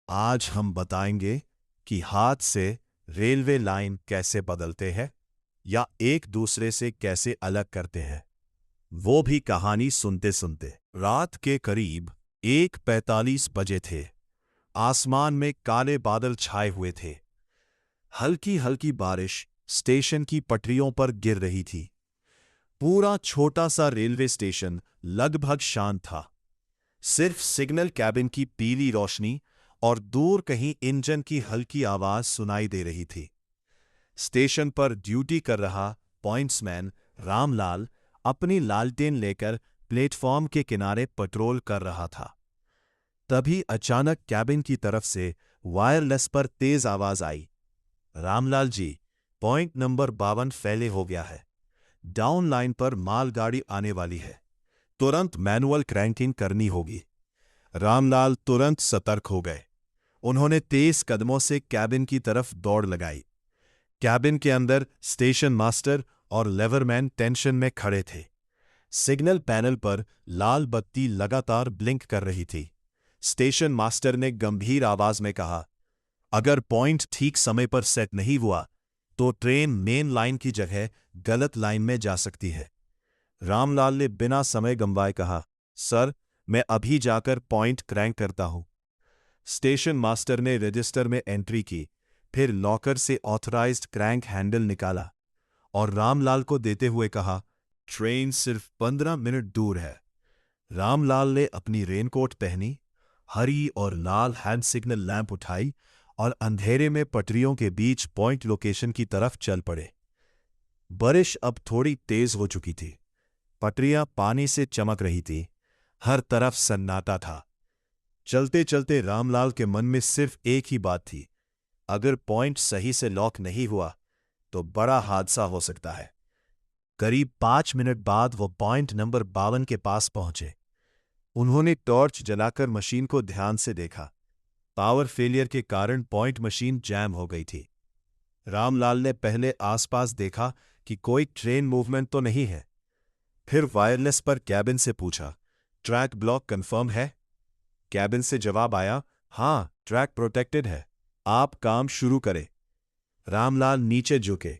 आज हम बताएंगे कि हाथ से रेलवे लाइन कैसे बदलते हैं या एक दूसरे से कैसे अलग करते हैं, वो भी कहानी सुनते सुनते। रात के करीब 1:45 बजे थे। आसमान में काले बादल छाए हुए थे। हल्की हल्की बारिश स्टेशन की पटरियों पर गिर रही थी। पूरा छोटा सा रेलवे स्टेशन लगभग शांत था। सिर्फ सिग्नल कैबिन की पीली रोशनी और दूर कहीं इंजन की हल्की आवाज सुनाई दे रही थी। स्टेशन पर ड्यूटी कर रहा पॉइंट्समैन रामलाल अपनी लालटेन लेकर प्लेटफॉर्म के किनारे पेट्रोल कर रहा था। तभी अचानक कैबिन की तरफ से वायरलेस पर तेज आवाज आई, रामलाल जी, पॉइंट नंबर 52 फैले हो गया है। डाउन लाइन पर मालगाड़ी आने वाली है। तुरंत मैनुअल क्रैंकिंग करनी होगी। रामलाल तुरंत सतर्क हो गए। उन्होंने तेज कदमों से कैबिन की तरफ दौड़ लगाई। कैबिन के अंदर स्टेशन मास्टर और लेवरमैन टेंशन में खड़े थे। सिग्नल पैनल पर लाल बत्ती लगातार ब्लिंक कर रही थी। स्टेशन मास्टर ने गंभीर आवाज में कहा, अगर पॉइंट ठीक समय पर सेट नहीं हुआ तो ट्रेन मेन लाइन की जगह गलत लाइन में जा सकती है। रामलाल ने बिना समय गंवाए कहा, सर, मैं अभी जाकर पॉइंट क्रैंक करता हूं। स्टेशन मास्टर ने रजिस्टर में एंट्री की, फिर लॉकर से ऑथराइज्ड क्रैंक हैंडल निकाला और रामलाल को देते हुए कहा, ट्रेन सिर्फ 15 मिनट दूर है। रामलाल ने अपनी रेनकोट पहनी, हरी और लाल हैंड सिग्नल लैंप उठाई और अंधेरे में पटरियों के बीच पॉइंट लोकेशन की तरफ चल पड़े। बारिश अब थोड़ी तेज हो चुकी थी। पटरियां पानी से चमक रही थी। हर तरफ सन्नाटा था। चलते चलते रामलाल के मन में सिर्फ एक ही बात थी, अगर पॉइंट सही से लॉक नहीं हुआ तो बड़ा हादसा हो सकता है। करीब 5 मिनट बाद वो पॉइंट नंबर 52 के पास पहुंचे। उन्होंने टॉर्च जलाकर मशीन को ध्यान से देखा। पावर फेलियर के कारण पॉइंट मशीन जैम हो गई थी। रामलाल ने पहले आसपास देखा कि कोई ट्रेन मूवमेंट तो नहीं है। फिर वायरलेस पर कैबिन से पूछा, ट्रैक ब्लॉक कंफर्म है? कैबिन से जवाब आया, हां, ट्रैक प्रोटेक्टेड है, आप काम शुरू करें। रामलाल नीचे झुके।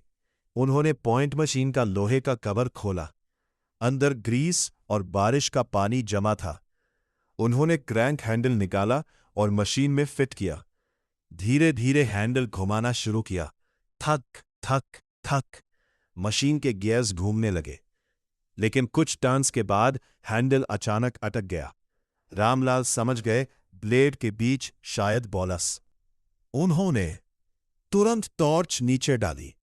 उन्होंने पॉइंट मशीन का लोहे का कवर खोला। अंदर ग्रीस और बारिश का पानी जमा था। उन्होंने क्रैंक हैंडल निकाला और मशीन में फिट किया। धीरे धीरे हैंडल घुमाना शुरू किया। थक थक थक मशीन के गियर्स घूमने लगे। लेकिन कुछ टर्न्स के बाद हैंडल अचानक अटक गया। रामलाल समझ गए ब्लेड के बीच शायद बोलस। उन्होंने तुरंत टॉर्च नीचे डाली।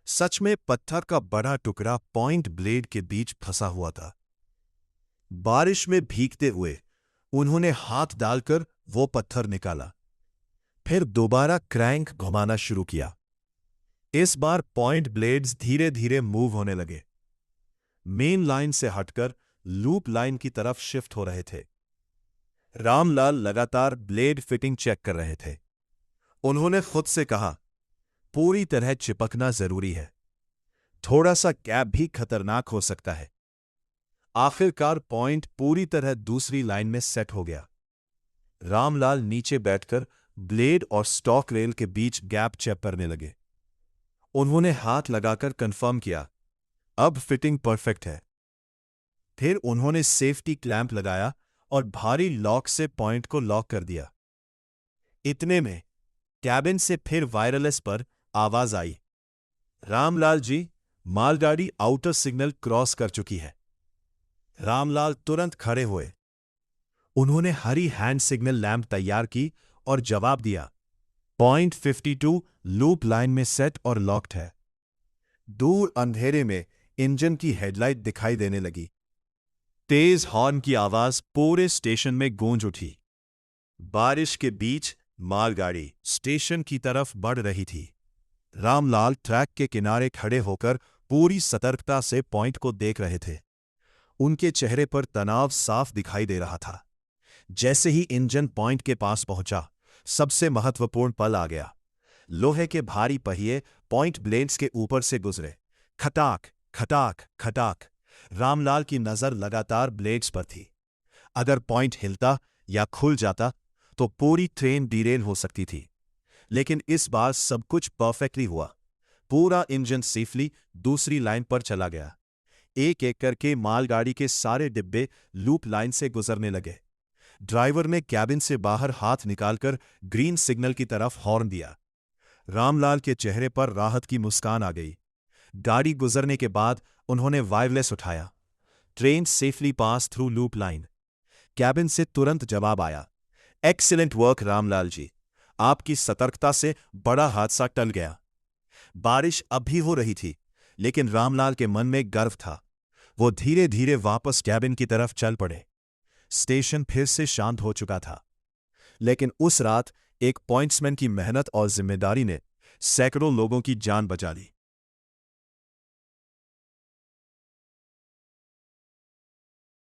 सच में पत्थर का बड़ा टुकड़ा पॉइंट ब्लेड के बीच फंसा हुआ था। बारिश में भीगते हुए उन्होंने हाथ डालकर वो पत्थर निकाला। फिर दोबारा क्रैंक घुमाना शुरू किया। इस बार पॉइंट ब्लेड्स धीरे धीरे मूव होने लगे। मेन लाइन से हटकर लूप लाइन की तरफ शिफ्ट हो रहे थे। रामलाल लगातार ब्लेड फिटिंग चेक कर रहे थे। उन्होंने खुद से कहा, पूरी तरह चिपकना जरूरी है, थोड़ा सा गैप भी खतरनाक हो सकता है। आखिरकार पॉइंट पूरी तरह दूसरी लाइन में सेट हो गया। रामलाल नीचे बैठकर ब्लेड और स्टॉक रेल के बीच गैप चेक करने लगे। उन्होंने हाथ लगाकर कंफर्म किया, अब फिटिंग परफेक्ट है। फिर उन्होंने सेफ्टी क्लैंप लगाया और भारी लॉक से पॉइंट को लॉक कर दिया। इतने में कैबिन से फिर वायरलेस पर आवाज आई, रामलाल जी, मालगाड़ी आउटर सिग्नल क्रॉस कर चुकी है। रामलाल तुरंत खड़े हुए। उन्होंने हरी हैंड सिग्नल लैंप तैयार की और जवाब दिया, पॉइंट 52 लूप लाइन में सेट और लॉक्ड है। दूर अंधेरे में इंजन की हेडलाइट दिखाई देने लगी। तेज हॉर्न की आवाज पूरे स्टेशन में गूंज उठी। बारिश के बीच मालगाड़ी स्टेशन की तरफ बढ़ रही थी। रामलाल ट्रैक के किनारे खड़े होकर पूरी सतर्कता से पॉइंट को देख रहे थे। उनके चेहरे पर तनाव साफ दिखाई दे रहा था। जैसे ही इंजन पॉइंट के पास पहुंचा, सबसे महत्वपूर्ण पल आ गया। लोहे के भारी पहिए पॉइंट ब्लेड्स के ऊपर से गुजरे। खटाक खटाक खटाक। रामलाल की नजर लगातार ब्लेड्स पर थी। अगर पॉइंट हिलता या खुल जाता तो पूरी ट्रेन डिरेल हो सकती थी। लेकिन इस बार सब कुछ परफेक्टली हुआ। पूरा इंजन सेफली दूसरी लाइन पर चला गया। एक एक करके मालगाड़ी के सारे डिब्बे लूप लाइन से गुजरने लगे। ड्राइवर ने कैबिन से बाहर हाथ निकालकर ग्रीन सिग्नल की तरफ हॉर्न दिया। रामलाल के चेहरे पर राहत की मुस्कान आ गई। गाड़ी गुजरने के बाद उन्होंने वायरलेस उठाया। Train safely pass through loop line. Cabin से तुरंत जवाब आया, एक्सीलेंट वर्क रामलाल जी, आपकी सतर्कता से बड़ा हादसा टल गया। बारिश अब भी हो रही थी, लेकिन रामलाल के मन में गर्व था। वो धीरे धीरे वापस कैबिन की तरफ चल पड़े। स्टेशन फिर से शांत हो चुका था। लेकिन उस रात एक पॉइंट्समैन की मेहनत और जिम्मेदारी ने सैकड़ों लोगों की जान बचा ली।